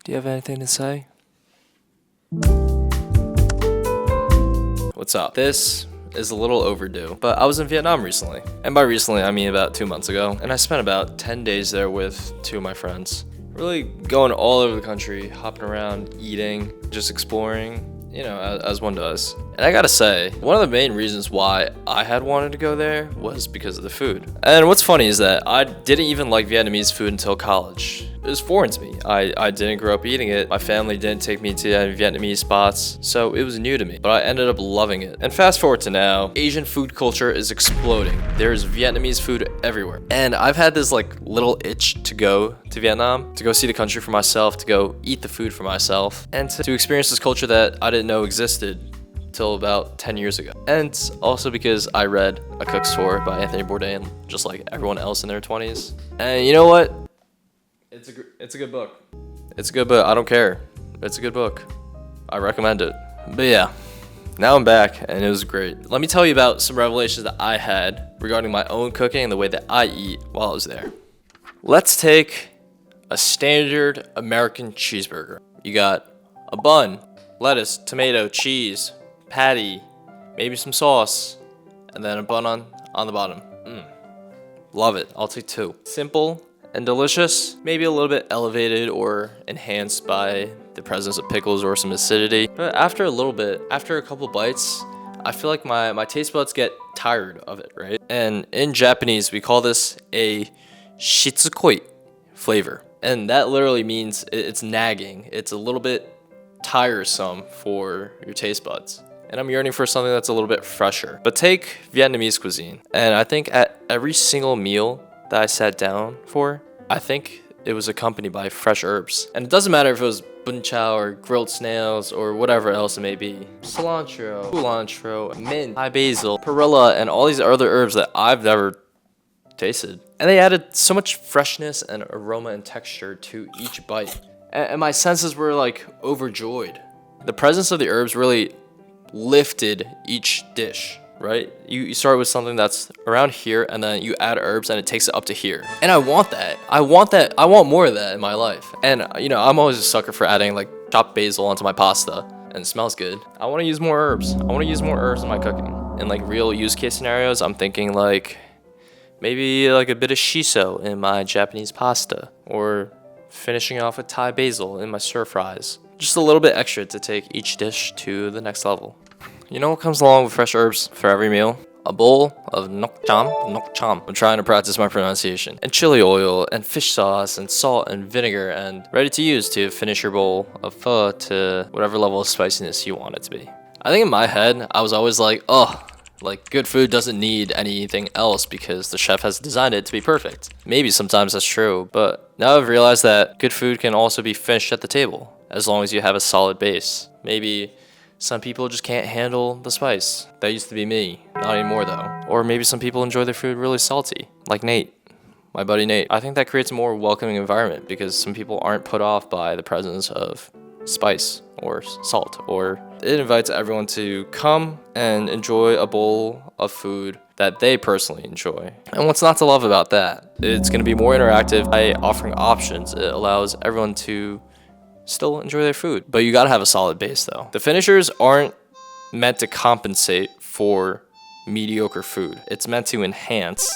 Do you have anything to say? What's up? This is a little overdue, but I was in Vietnam recently. And by recently, I mean about 2 months ago. And I spent about 10 days there with 2 of my friends. Really going all over the country, hopping around, eating, just exploring, you know, as one does. And I gotta say, one of the main reasons why I had wanted to go there was because of the food. And what's funny is that I didn't even like Vietnamese food until college. It was foreign to me. I didn't grow up eating it. My family didn't take me to any Vietnamese spots, so it was new to me. But I ended up loving it. And fast forward to now, Asian food culture is exploding. There's Vietnamese food everywhere. And I've had this like little itch to go to Vietnam, to go see the country for myself, to go eat the food for myself, and to experience this culture that I didn't know existed till about 10 years ago. And also because I read A Cook's Tour by Anthony Bourdain, just like everyone else in their 20s. And you know what? It's a good book. It's a good book. I don't care. It's a good book. I recommend it. But yeah, now I'm back and it was great. Let me tell you about some revelations that I had regarding my own cooking and the way that I eat while I was there. Let's take a standard American cheeseburger. You got a bun, lettuce, tomato, cheese, patty, maybe some sauce, and then a bun on the bottom. Love it. I'll take 2. Simple and delicious, maybe a little bit elevated or enhanced by the presence of pickles or some acidity. But after a little bit, after a couple bites, I feel like my taste buds get tired of it, right? And in Japanese, we call this a shitsukoi flavor. And that literally means it's nagging. It's a little bit tiresome for your taste buds. And I'm yearning for something that's a little bit fresher. But take Vietnamese cuisine. And I think at every single meal that I sat down for, I think it was accompanied by fresh herbs. And it doesn't matter if it was bun chow or grilled snails or whatever else it may be. Cilantro, culantro, mint, Thai basil, perilla, and all these other herbs that I've never tasted. And they added so much freshness and aroma and texture to each bite. And my senses were like overjoyed. The presence of the herbs really lifted each dish. Right? You start with something that's around here and then you add herbs and it takes it up to here. And I want that. I want more of that in my life. And you know, I'm always a sucker for adding like chopped basil onto my pasta and it smells good. I want to use more herbs. I want to use more herbs in my cooking. In like real use case scenarios, I'm thinking like maybe like a bit of shiso in my Japanese pasta or finishing off with Thai basil in my stir fries. Just a little bit extra to take each dish to the next level. You know what comes along with fresh herbs for every meal? A bowl of nok cham. I'm trying to practice my pronunciation. And chili oil, and fish sauce, and salt, and vinegar, and ready to use to finish your bowl of pho to whatever level of spiciness you want it to be. I think in my head, I was always like, oh, like good food doesn't need anything else because the chef has designed it to be perfect. Maybe sometimes that's true, but now I've realized that good food can also be finished at the table, as long as you have a solid base. Maybe some people just can't handle the spice. That used to be me. Not anymore though. Or maybe some people enjoy their food really salty, like Nate, my buddy Nate. I think that creates a more welcoming environment because some people aren't put off by the presence of spice or salt, or it invites everyone to come and enjoy a bowl of food that they personally enjoy. And what's not to love about that? It's going to be more interactive by offering options. It allows everyone to still enjoy their food. But you gotta have a solid base though. The finishers aren't meant to compensate for mediocre food. It's meant to enhance,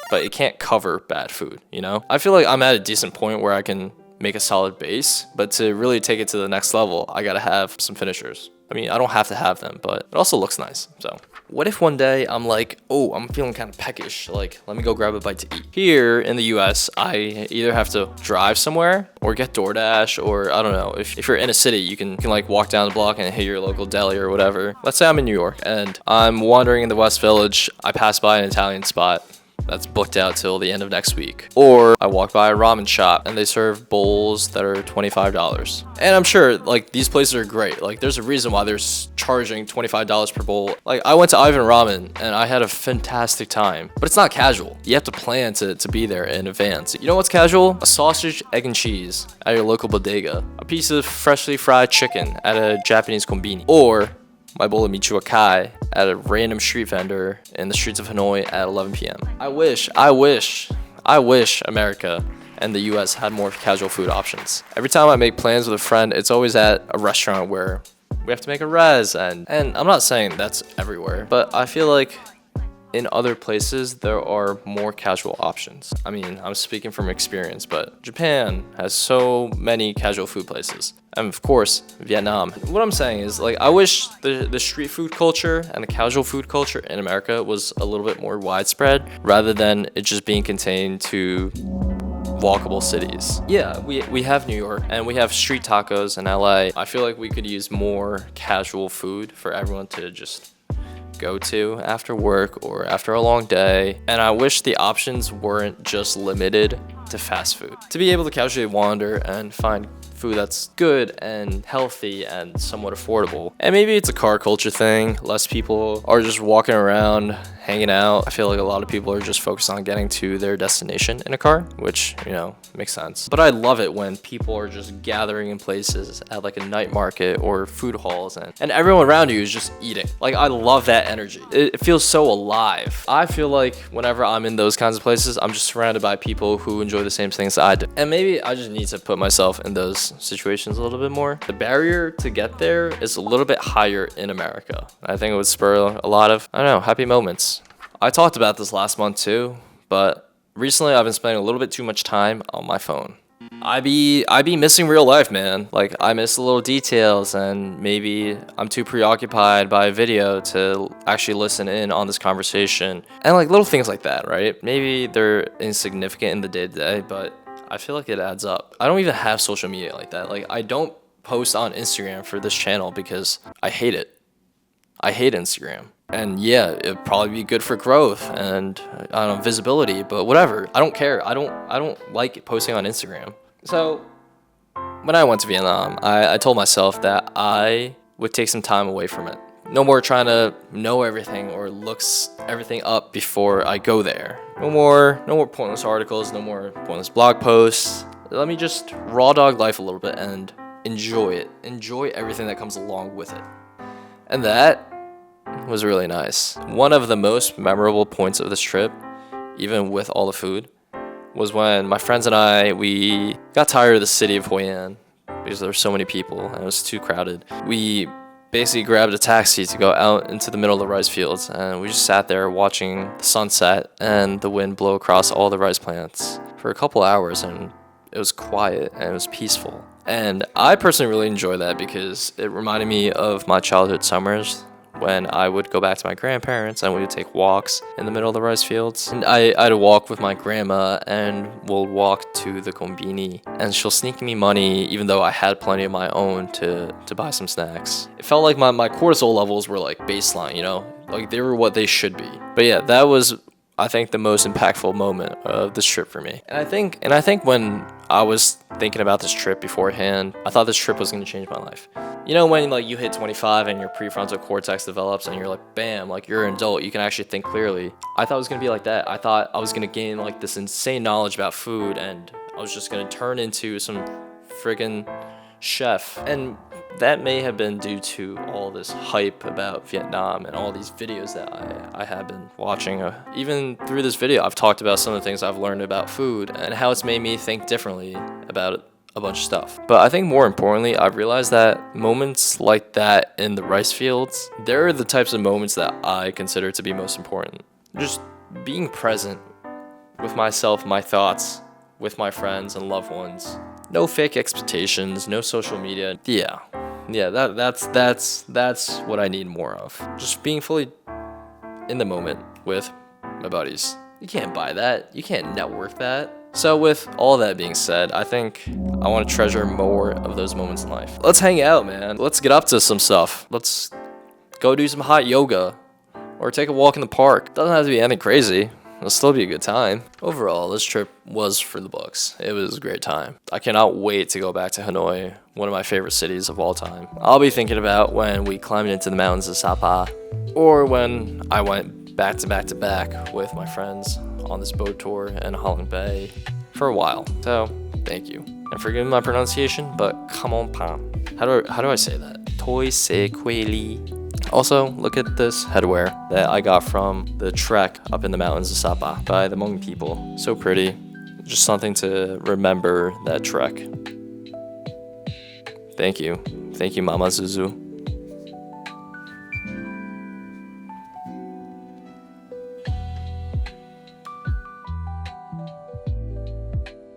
but it can't cover bad food, you know? I feel like I'm at a decent point where I can make a solid base, but to really take it to the next level, I gotta have some finishers. I mean, I don't have to have them, but it also looks nice, so. What if one day I'm like, oh, I'm feeling kind of peckish, like, let me go grab a bite to eat. Here in the US, I either have to drive somewhere or get DoorDash, or I don't know, if you're in a city, you can like walk down the block and hit your local deli or whatever. Let's say I'm in New York and I'm wandering in the West Village, I pass by an Italian spot that's booked out till the end of next week. Or I walk by a ramen shop and they serve bowls that are $25. And I'm sure like these places are great. Like there's a reason why they're charging $25 per bowl. Like I went to Ivan Ramen and I had a fantastic time, but it's not casual. You have to plan to be there in advance. You know what's casual? A sausage, egg and cheese at your local bodega. A piece of freshly fried chicken at a Japanese konbini. Or my bowl of michuakai at a random street vendor in the streets of Hanoi at 11 p.m. I wish America and the US had more casual food options. Every time I make plans with a friend, it's always at a restaurant where we have to make a res, and I'm not saying that's everywhere, but I feel like in other places there are more casual options. I mean, I'm speaking from experience, but Japan has so many casual food places. And of course, Vietnam. What I'm saying is, like, I wish the street food culture and the casual food culture in America was a little bit more widespread rather than it just being contained to walkable cities. Yeah, we have New York and we have street tacos in LA. I feel like we could use more casual food for everyone to just go to after work or after a long day. And I wish the options weren't just limited to fast food. To be able to casually wander and find food that's good and healthy and somewhat affordable. And maybe it's a car culture thing. Less people are just walking around, hanging out. I feel like a lot of people are just focused on getting to their destination in a car, which, you know, makes sense. But I love it when people are just gathering in places at like a night market or food halls and everyone around you is just eating. Like, I love that energy. It feels so alive. I feel like whenever I'm in those kinds of places, I'm just surrounded by people who enjoy the same things that I do. And maybe I just need to put myself in those situations a little bit more. The barrier to get there is a little bit higher in America. I think it would spur a lot of, I don't know, happy moments. I talked about this last month too, but recently I've been spending a little bit too much time on my phone. I be missing real life, man. Like, I miss the little details, and maybe I'm too preoccupied by a video to actually listen in on this conversation. And like little things like that, right? Maybe they're insignificant in the day-to-day, but I feel like it adds up. I don't even have social media like that. Like, I don't post on Instagram for this channel because I hate it. I hate Instagram. And yeah, it'd probably be good for growth and, I don't know, visibility, but whatever. I don't care. I don't like posting on Instagram. So when I went to Vietnam, I told myself that I would take some time away from it. No more trying to know everything or looks everything up before I go there. No more pointless articles, no more pointless blog posts. Let me just raw dog life a little bit and enjoy it. Enjoy everything that comes along with it. And that was really nice. One of the most memorable points of this trip, even with all the food, was when my friends and I, we got tired of the city of Hoi An because there were so many people and it was too crowded. We basically grabbed a taxi to go out into the middle of the rice fields, and we just sat there watching the sunset and the wind blow across all the rice plants for a couple hours, and it was quiet and it was peaceful. And I personally really enjoy that because it reminded me of my childhood summers when I would go back to my grandparents and we would take walks in the middle of the rice fields. And I'd walk with my grandma and we'll walk to the kombini, and she'll sneak me money even though I had plenty of my own to buy some snacks. It felt like my cortisol levels were like baseline, you know? Like, they were what they should be. But yeah, that was, I think, the most impactful moment of this trip for me. And I think when I was thinking about this trip beforehand, I thought this trip was going to change my life. You know, when like you hit 25 and your prefrontal cortex develops and you're like, bam, like you're an adult, you can actually think clearly. I thought it was going to be like that. I thought I was going to gain like this insane knowledge about food, and I was just going to turn into some friggin' chef. And that may have been due to all this hype about Vietnam and all these videos that I have been watching. Even through this video, I've talked about some of the things I've learned about food and how it's made me think differently about a bunch of stuff. But I think more importantly, I've realized that moments like that in the rice fields, they're the types of moments that I consider to be most important. Just being present with myself, my thoughts, with my friends and loved ones. No fake expectations, no social media. Yeah, that's what I need more of. Just being fully in the moment with my buddies. You can't buy that. You can't network that. So with all that being said, I think I want to treasure more of those moments in life. Let's hang out, man. Let's get up to some stuff. Let's go do some hot yoga or take a walk in the park. Doesn't have to be anything crazy. It'll still be a good time. Overall, this trip was for the books. It was a great time. I cannot wait to go back to Hanoi, one of my favorite cities of all time. I'll be thinking about when we climbed into the mountains of Sapa, or when I went back to back with my friends on this boat tour in Holland Bay for a while. So, thank you. And forgive my pronunciation, but come on, Pam. How do I say that? Toi se queli. Also, look at this headwear that I got from the trek up in the mountains of Sapa by the Hmong people. So pretty. just something to remember that trek. Thank you. Thank you, Mama Zuzu.